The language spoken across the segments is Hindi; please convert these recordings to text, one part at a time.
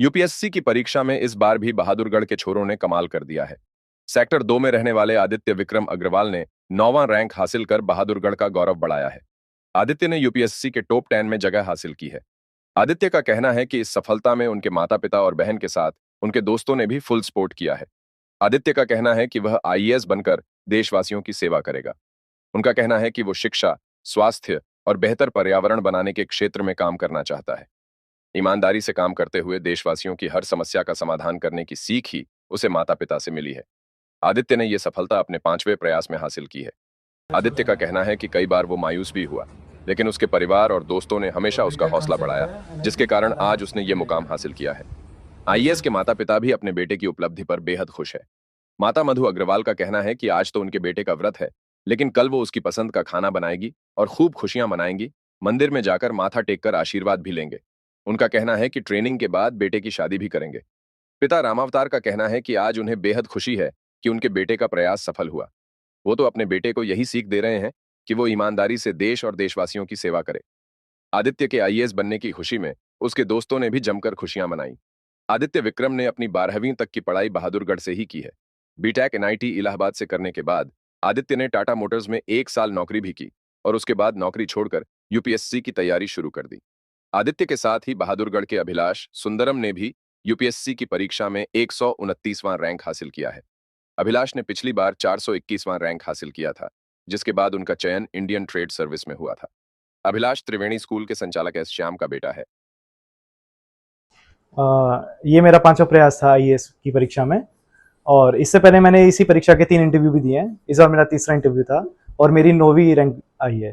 यूपीएससी की परीक्षा में इस बार भी बहादुरगढ़ के छोरों ने कमाल कर दिया है। सेक्टर 2 में रहने वाले आदित्य विक्रम अग्रवाल ने 9वां रैंक हासिल कर बहादुरगढ़ का गौरव बढ़ाया है। आदित्य ने यूपीएससी के टॉप 10 में जगह हासिल की है। आदित्य का कहना है कि इस सफलता में उनके माता-पिता और बहन के साथ उनके दोस्तों ने भी फुल सपोर्ट किया है। आदित्य का कहना है कि वह आईएएस बनकर देशवासियों की सेवा करेगा। उनका कहना है कि वो शिक्षा, स्वास्थ्य और बेहतर पर्यावरण बनाने के क्षेत्र में काम करना चाहता है। ईमानदारी से काम करते हुए देशवासियों की हर समस्या का समाधान करने की सीख ही उसे माता-पिता से मिली है। आदित्य ने यह सफलता अपने 5वें प्रयास में हासिल की है। आदित्य का कहना है कि कई बार वो मायूस भी हुआ, लेकिन उसके परिवार और दोस्तों ने हमेशा उसका हौसला बढ़ाया, जिसके कारण आज उसने ये मुकाम हासिल किया है। आईएएस के माता-पिता भी अपने बेटे की उपलब्धि पर बेहद खुश है। माता मधु अग्रवाल का कहना है कि आज तो उनके बेटे का व्रत है, लेकिन कल वो उसकी पसंद का खाना बनाएगी और खूब खुशियां मनाएंगी। मंदिर में जाकर माथा टेककर आशीर्वाद भी लेंगे। उनका कहना है कि ट्रेनिंग के बाद बेटे की शादी भी करेंगे। पिता रामावतार का कहना है कि आज उन्हें बेहद खुशी है कि उनके बेटे का प्रयास सफल हुआ। वो तो अपने बेटे को यही सीख दे रहे हैं कि वो ईमानदारी से देश और देशवासियों की सेवा करे। आदित्य के आईएएस बनने की खुशी में उसके दोस्तों ने भी जमकर खुशियां मनाई। आदित्य विक्रम ने अपनी 12वीं तक की पढ़ाई बहादुरगढ़ से ही की है। बीटेक एनआईटी इलाहाबाद से करने के बाद आदित्य ने टाटा मोटर्स में 1 साल नौकरी भी की और उसके बाद नौकरी छोड़कर यूपीएससी की तैयारी शुरू कर दी। आदित्य के साथ ही बहादुरगढ़ के अभिलाष सुंदरम ने भी यूपीएससी की परीक्षा में 129वां रैंक हासिल किया है। अभिलाष ने पिछली बार 421वां रैंक हासिल किया था, जिसके बाद उनका चयन इंडियन ट्रेड सर्विस में हुआ था। अभिलाष त्रिवेणी स्कूल के संचालक एस श्याम का बेटा है। ये मेरा 5वां प्रयास था आईएएस की परीक्षा में। और इससे पहले मैंने इसी परीक्षा के 3 इंटरव्यू भी दिए हैं। इस बार मेरा तीसरा इंटरव्यू था और मेरी 9वीं रैंक आई है।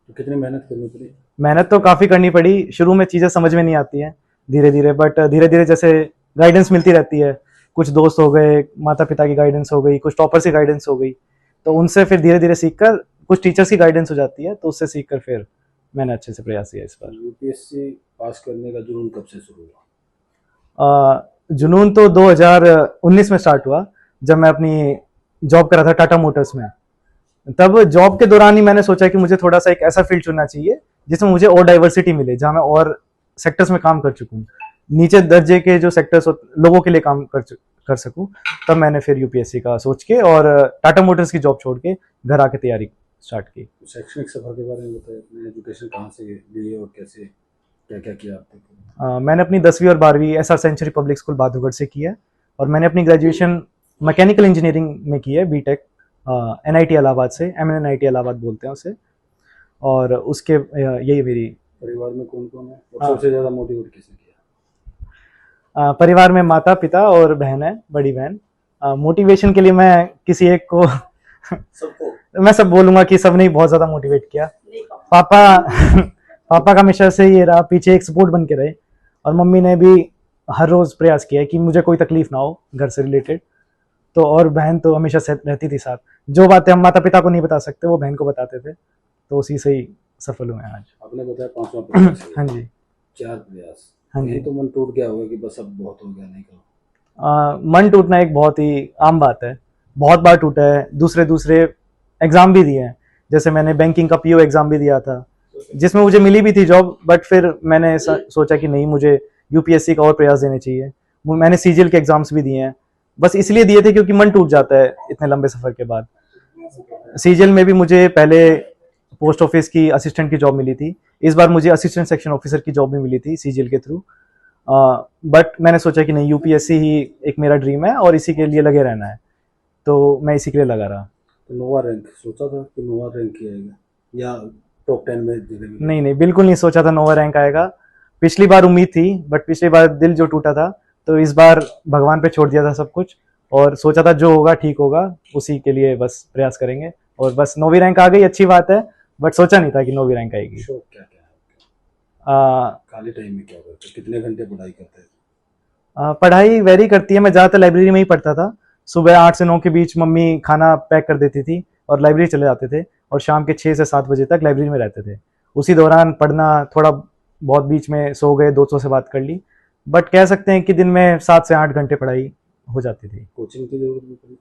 तो कितनी मेहनत करनी पड़ी? मेहनत तो काफ़ी करनी पड़ी। शुरू में चीज़ें समझ में नहीं आती हैं, धीरे धीरे, बट धीरे धीरे जैसे गाइडेंस मिलती रहती है। कुछ दोस्त हो गए, माता पिता की गाइडेंस हो गई, कुछ टॉपर्स की गाइडेंस हो गई, तो उनसे फिर धीरे धीरे सीख कर, कुछ टीचर्स की गाइडेंस हो जाती है, तो उससे सीख कर फिर मैंने अच्छे से प्रयास किया इस बार। यूपीएससी पास करने का जुनून कब से शुरू हुआ? जुनून तो 2019 में स्टार्ट हुआ, जब मैं अपनी जॉब कर रहा था टाटा मोटर्स में। तब जॉब के दौरान ही मैंने सोचा कि मुझे थोड़ा सा एक ऐसा फील्ड चुनना चाहिए जिसमें मुझे और डाइवर्सिटी मिले, जहां मैं और सेक्टर्स में काम कर चुकूं, नीचे दर्जे के जो सेक्टर्स लोगों के लिए काम कर सकूं। तब मैंने फिर यूपीएससी का सोच के और टाटा मोटर्स की जॉब छोड़ के घर आके तैयारी स्टार्ट की। शैक्षणिक सफर के बारे में बताइए, अपने एजुकेशन कहाँ से ली और कैसे क्या क्या किया आपने? मैंने अपनी 10वीं और 12वीं SR century public school Bahadurgarh से की है, और मैंने अपनी ग्रेजुएशन मैकेनिकल इंजीनियरिंग में की है, बीटेक एनआईटी इलाहाबाद से, एमएनआईटी इलाहाबाद बोलते हैं उसे। और उसके यही मेरी। परिवार में कौन कौन है और सबसे ज़्यादा मोटिवेट किसने किया? परिवार में माता पिता और बहन है, बड़ी बहन। मोटिवेशन के लिए मैं किसी एक को सबको मैं सब बोलूंगा कि सबने ही बहुत ज़्यादा मोटिवेट किया। पापा पापा का हमेशा से ये रहा, पीछे एक सपोर्ट बन के रहे, और मम्मी ने भी हर रोज़ प्रयास किया है कि मुझे कोई तकलीफ ना हो घर से रिलेटेड। तो और बहन तो हमेशा से रहती थी साथ। जो बातें हम माता पिता को नहीं बता सकते वो बहन को बताते थे, तो उसी से ही सफल हुए आज। आपने बताया 5वां प्रयास है। हाँ जी। 4 प्रयास। हाँ जी। नहीं तो मन टूट गया होगा कि बस अब बहुत हो गया, नहीं करो? मन टूटना एक बहुत ही आम बात है, बहुत बार टूटा है। दूसरे एग्ज़ाम भी दिए हैं, जैसे मैंने बैंकिंग का पीओ एग्ज़ाम भी दिया था, जिसमें मुझे मिली भी थी जॉब, बट फिर मैंने सोचा कि नहीं, मुझे यूपीएससी का और प्रयास देने चाहिए। मैंने सीजीएल के एग्ज़ाम्स भी दिए हैं, बस इसलिए दिए थे क्योंकि मन टूट जाता है इतने लंबे सफ़र के बाद। सीजीएल में भी मुझे पहले पोस्ट ऑफिस की असिस्टेंट की जॉब मिली थी, इस बार मुझे असिस्टेंट सेक्शन ऑफिसर की जॉब भी मिली थी सीजीएल के थ्रू। बट मैंने सोचा कि नहीं, यूपीएससी ही एक मेरा ड्रीम है और इसी के लिए लगे रहना है, तो मैं इसी के लिए लगा रहा। तो 9वां रैंक सोचा था कि 9वां रैंक ही आएगा या टॉप 10 में जगह मिलेगी? नहीं, बिल्कुल नहीं सोचा था 9वां रैंक आएगा। पिछली बार उम्मीद थी, बट पिछली बार दिल जो टूटा था, तो इस बार भगवान पे छोड़ दिया था सब कुछ, और सोचा था जो होगा ठीक होगा, उसी के लिए बस प्रयास करेंगे। और बस 9वीं रैंक आ गई, अच्छी बात है, बट सोचा नहीं था कि 9वीं रैंक आएगी। शौक क्या क्या है? खाली टाइम में क्या करते, कितने घंटे पढ़ाई करते हैं? पढ़ाई वेरी करती है। मैं ज़्यादातर लाइब्रेरी में ही पढ़ता था। सुबह 8 से 9 के बीच मम्मी खाना पैक कर देती थी और लाइब्रेरी चले जाते थे, और शाम के 6 से 7 बजे तक लाइब्रेरी में रहते थे। उसी दौरान पढ़ना, थोड़ा बहुत बीच में सो गए, दोस्तों से बात कर ली, बट कह सकते हैं कि दिन में 7 से 8 घंटे पढ़ाई हो जाती थी। कोचिंग की जरूरत नहीं पड़ी?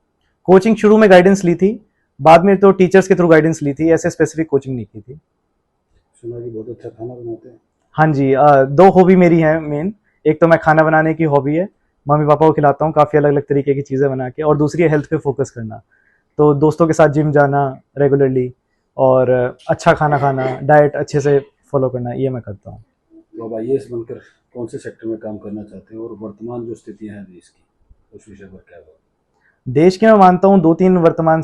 कोचिंग शुरू में गाइडेंस ली थी, बाद में तो टीचर्स के थ्रू गाइडेंस ली थी, ऐसे स्पेसिफिक कोचिंग नहीं की थी। सुना कि बहुत अच्छा खाना बनाते हैं। हाँ जी, 2 हॉबी मेरी हैं मेन। एक तो मैं खाना बनाने की हॉबी है, मम्मी पापा को खिलाता हूँ काफ़ी अलग अलग तरीके की चीज़ें बना के, और दूसरी है हेल्थ पे फोकस करना। तो दोस्तों के साथ जिम जाना रेगुलरली, और अच्छा खाना खाना, डाइट अच्छे से फॉलो करना, ये मैं करता हूँ। तो अब आईएएस बनकर कौन से सेक्टर में काम करना चाहते हो और वर्तमान जो स्थितियां हैं देश की उस विषय पर क्या होगा? देश की मैं मानता हूँ 2-3 वर्तमान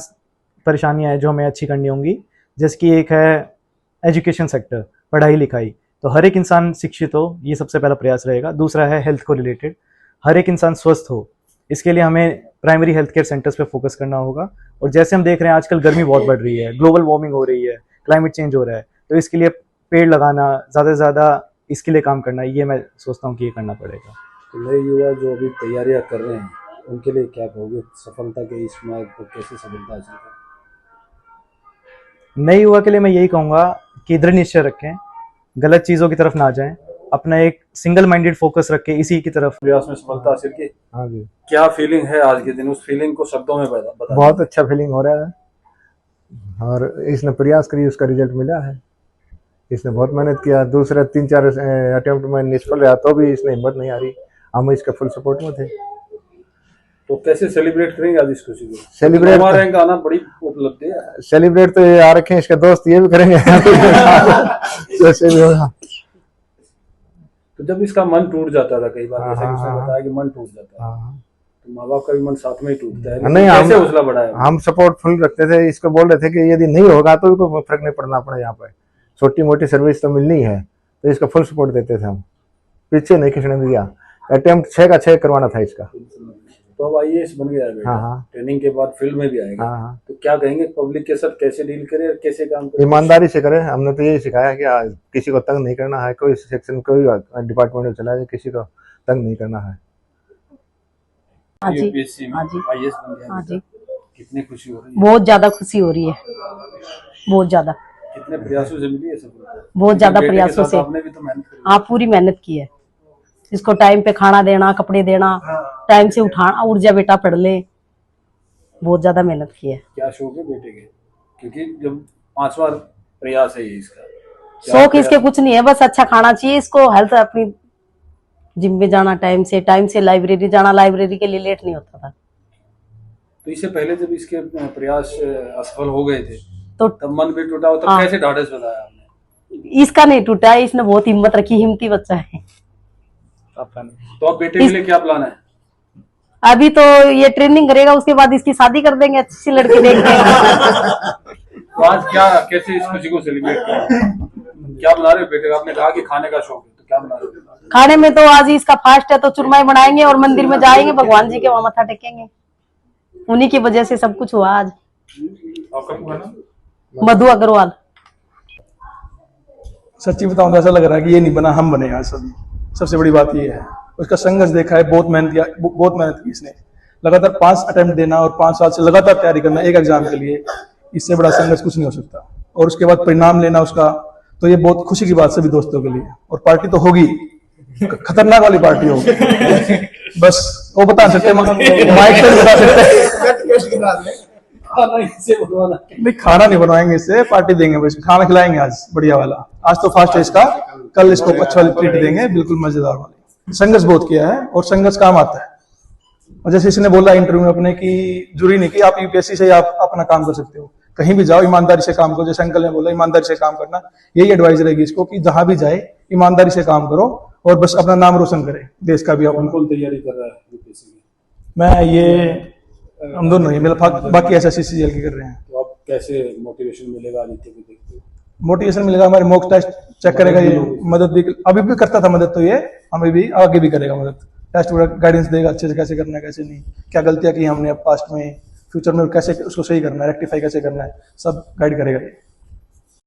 परेशानियां हैं जो हमें अच्छी करनी होंगी। जैसे कि एक है एजुकेशन सेक्टर, पढ़ाई लिखाई, तो हर एक इंसान शिक्षित हो, ये सबसे पहला प्रयास रहेगा। दूसरा है हेल्थ को रिलेटेड, हर एक इंसान स्वस्थ हो, इसके लिए हमें प्राइमरी हेल्थ केयर सेंटर्स पे फोकस करना होगा। और जैसे हम देख रहे हैं आजकल गर्मी बहुत बढ़ रही है, ग्लोबल वार्मिंग हो रही है, क्लाइमेट चेंज हो रहा है, तो इसके लिए पेड़ लगाना, ज़्यादा से ज़्यादा इसके लिए काम करना, ये मैं सोचता हूँ कि ये करना पड़ेगा। तो नए युवा जो अभी तैयारियां कर रहे हैं उनके लिए क्या कहोगे? सफलता के इस मार्ग पर कैसे सफलता हासिल करें? नए युवा के लिए मैं यही कहूँगा कि दृढ़ निश्चय रखें, गलत चीज़ों की तरफ ना जाएं, अपना एक सिंगल माइंडेड फोकस रखें इसी की तरफ। प्रयास में सफलता हासिल की। हाँ जी, क्या फीलिंग है आज के दिन? उस फीलिंग को शब्दों में बता बहुत अच्छा फीलिंग हो रहा है और इसने प्रयास करी, उसका रिजल्ट मिला है। इसने बहुत मेहनत किया, दूसरा 3-4 अटेम्प्ट में निष्फल रहा तो भी इसने हिम्मत नहीं हारी, हम इसके फुल सपोर्ट में थे। तो कैसे सेलिब्रेट करेंगे आज इस खुशी को? सेलिब्रेट नौवां रैंक आना बड़ी उपलब्धि है। सेलिब्रेट तो ये आ रखे हैं, इसके दोस्त ये भी करेंगे। वैसे भी होगा। तो जब इसका मन टूट जाता था कई बार, जैसे कि उसने हाँ। बताया कि मन टूट जाता है, हाँ। तो माँ बाप का भी मन साथ में ही टूटता है, नहीं, कैसे हौसला बढ़ाया? हम सपोर्ट फुल रखते थे, इसको बोल रहे थे कि यदि नहीं होगा तो कोई फर्क नहीं पड़ना अपने यहाँ पे, छोटी मोटी सर्विस तो मिलनी है, तो इसका फुल सपोर्ट देते थे हम, पीछे नहीं खींचने दिया। अटेम्प्ट 6 का 6 करवाना था इसका। तो अब आईएएस बन गया है बेटा, हाँ। ट्रेनिंग के बाद फील्ड में भी आएगा। हाँ। तो क्या कहेंगे पब्लिक के साथ कैसे डील करे और कैसे काम करे? ईमानदारी से करें, हमने तो यही सिखाया कि किसी को तंग नहीं करना है, कोई सेक्शन कोई डिपार्टमेंट में चला जाए, किसी को तंग नहीं करना है। हाँ जी, यूपीएससी में हाँ जी, आईएएस बन गया हाँ बेटा। जी, कितनी खुशी हो रही है? बहुत ज्यादा खुशी हो रही है, बहुत ज्यादा, कितने प्रयासों से मिली है सफलता? बहुत ज्यादा बेटे के प्रयासों साथ से। आपने भी तो मेहनत करी। आप पूरी मेहनत की है, इसको टाइम पे खाना देना, कपड़े देना, टाइम से उठाना, उठ जा बेटा पढ़ ले, बहुत ज्यादा मेहनत की है। क्या शौक है बेटे के? क्योंकि जब 5वां प्रयास है ये इसका, क्या शौक प्रयास? इसके कुछ नहीं है, बस अच्छा खाना चाहिए इसको, हेल्थ अपनी, जिम में जाना टाइम से लाइब्रेरी जाना, लाइब्रेरी के लिए लेट नहीं होता था। तो इससे पहले जब इसके प्रयास असफल हो गए थे तो तब मन भी टूटा, तब हाँ। कैसे ढाढ़स बताया आपने? इसका नहीं टूटा, इसने बहुत हिम्मत रखी, हिम्मती बच्चा है। तो अब बेटे के लिए क्या प्लान है? अभी तो ये ट्रेनिंग करेगा, उसके बाद इसकी शादी कर देंगे, अच्छी सी लड़की देख के। तो आज क्या, कैसे इस खुशी को सेलिब्रेट करें? क्या बना रहे हो बेटे? आपने कहा कि खाने का शौक है, तो क्या बना रहे हो? खाने में तो आज इसका फास्ट है, तो चुरमाई बनाएंगे और मंदिर में जाएंगे, भगवान जी के वहां मत्था टेकेंगे, उन्हीं की वजह से सब कुछ हुआ आज। आपका पूरा नाम? मधु अग्रवाल। सच्ची बताऊं तो ऐसा लग रहा है कि ये नहीं बना, हम बने आज सभी। सबसे बड़ी बात ये है, उसका संघर्ष देखा है, बहुत मेहनत की इसने, लगातार 5 अटेम्प्ट देना और 5 साल से लगातार तैयारी करना एक एग्जाम के लिए, इससे बड़ा संघर्ष कुछ नहीं हो सकता। और उसके बाद परिणाम लेना उसका, तो ये बहुत खुशी की बात सभी दोस्तों के लिए। और पार्टी तो होगी, खतरनाक वाली पार्टी होगी, बस वो बता सकते, माइक से बता सकते। नहीं, खाना नहीं बनवाएंगे, इससे पार्टी देंगे, बस खाना खिलाएंगे आज बढ़िया वाला। आज तो फास्ट है इसका, कल इसको अच्छा वाली ट्रीट देंगे, बिल्कुल मजेदार वाली। संघर्ष बहुत किया है और संघर्ष काम आता है। और जैसे इसने बोला इंटरव्यू में अपने कि जरूरी नहीं कि आप यूपीएससी से आप अपना काम कर सकते हो, कहीं भी जाओ ईमानदारी से काम करो। जैसे अंकल ने बोला ईमानदारी से काम करना, यही एडवाइस रहेगी इसको कि जहां भी जाए ईमानदारी से काम करो और बस अपना नाम रोशन करे, देश का भी। कौन कौन तैयारी कर रहा है यूपीएससी की? मैं ये हम दोनों ही, मेरा बाकी SSC की कर रहे हैं। तो अब कैसे मोटिवेशन मिलेगा आदित्य को देखते हुए? मोटिवेशन मिलेगा, हमारे मॉक टेस्ट चेक करेगा, ये मदद भी अभी भी करता था मदद, तो ये हमें भी आगे भी करेगा मदद, टेस्ट वगैरह गाइडेंस देगा अच्छे से, कैसे करना है कैसे नहीं, क्या गलतियां की हमने अब पास्ट में, फ्यूचर में कैसे उसको सही करना है, रेक्टिफाई कैसे करना है, सब गाइड करेगा ये।